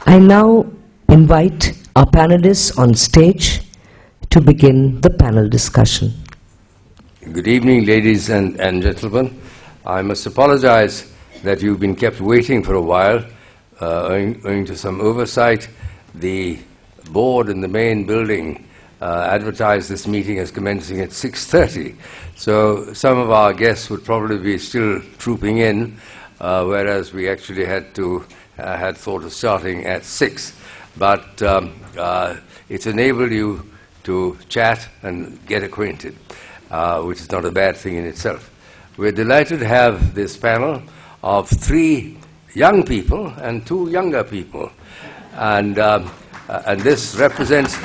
I now invite our panelists on stage to begin the panel discussion. Good evening, ladies and gentlemen. I must apologize that you've been kept waiting for a while, owing to some oversight. The board in the main building advertised this meeting as commencing at 6:30. So some of our guests would probably be still trooping in, whereas we actually had thought of starting at 6. But it's enabled you to chat and get acquainted, which is not a bad thing in itself. We're delighted to have this panel of 3 young people and 2 younger people. And this represents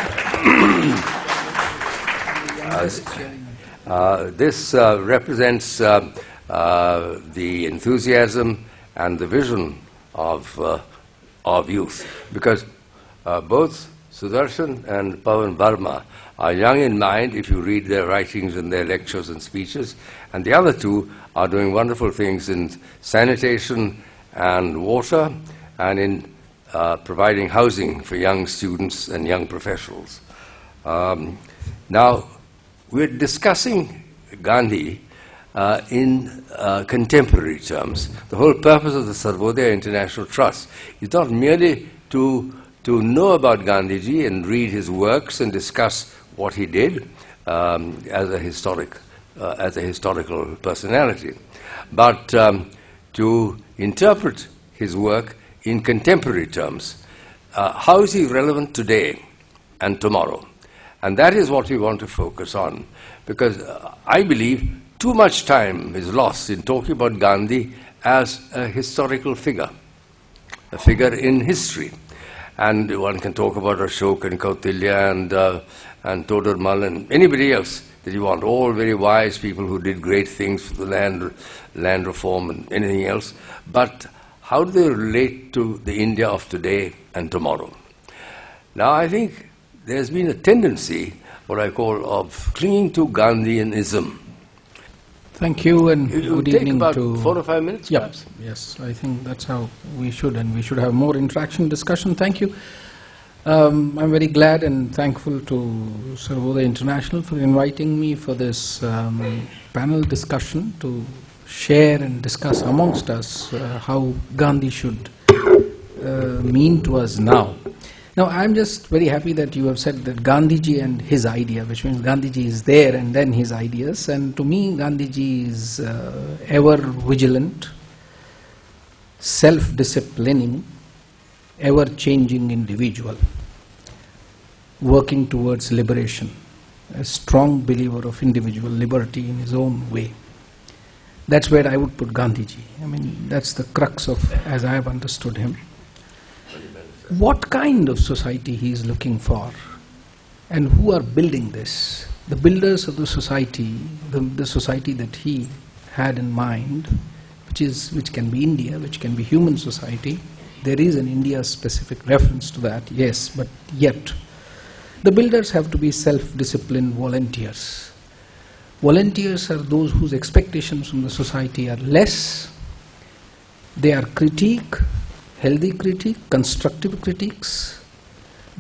the enthusiasm and the vision of youth, because both Sudarshan and Pawan Verma are young in mind if you read their writings and their lectures and speeches, and the other 2 are doing wonderful things in sanitation and water and in providing housing for young students and young professionals. Now, we're discussing Gandhi in contemporary terms. The whole purpose of the Sarvodaya International Trust is not merely to know about Gandhiji and read his works and discuss what he did as a historical personality, but to interpret his work in contemporary terms. How is he relevant today and tomorrow? And that is what we want to focus on, because I believe too much time is lost in talking about Gandhi as a historical figure, a figure in history. And one can talk about Ashoka and Kautilya and Todarmal and anybody else that you want, all very wise people who did great things for the land reform and anything else. But how do they relate to the India of today and tomorrow? Now, I think there's been a tendency, what I call, of clinging to Gandhianism. Thank you, and good evening about to 4 or 5 minutes, perhaps? Yes, I think that's how we should, and we should have more interaction, discussion. Thank you. I'm very glad and thankful to Sarvodaya International for inviting me for this panel discussion to share and discuss amongst us how Gandhi should mean to us now. Now, I'm just very happy that you have said that Gandhiji and his idea, which means Gandhiji is there and then his ideas. And to me, Gandhiji is ever vigilant, self-disciplining, ever-changing individual, working towards liberation, a strong believer of individual liberty in his own way. That's where I would put Gandhiji. I mean, that's the crux of, as I have understood him, what kind of society he is looking for and who are building this. The builders of the society, the society that he had in mind, which can be India, which can be human society. There is an India-specific reference to that, yes, but yet the builders have to be self-disciplined volunteers. Volunteers are those whose expectations from the society are less. They are healthy critique, constructive critiques,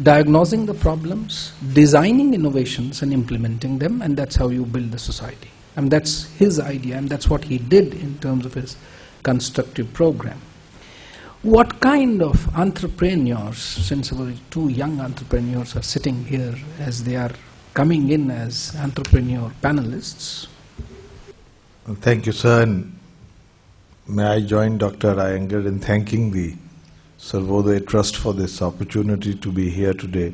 diagnosing the problems, designing innovations and implementing them, and that's how you build the society. And that's his idea, and that's what he did in terms of his constructive program. What kind of entrepreneurs, since our 2 young entrepreneurs are sitting here as they are coming in as entrepreneur panelists? Thank you, sir, and may I join Dr. Iyengar in thanking the Sarvodaya Trust for this opportunity to be here today.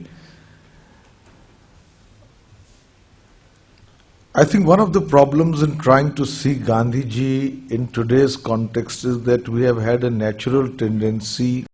I think one of the problems in trying to see Gandhiji in today's context is that we have had a natural tendency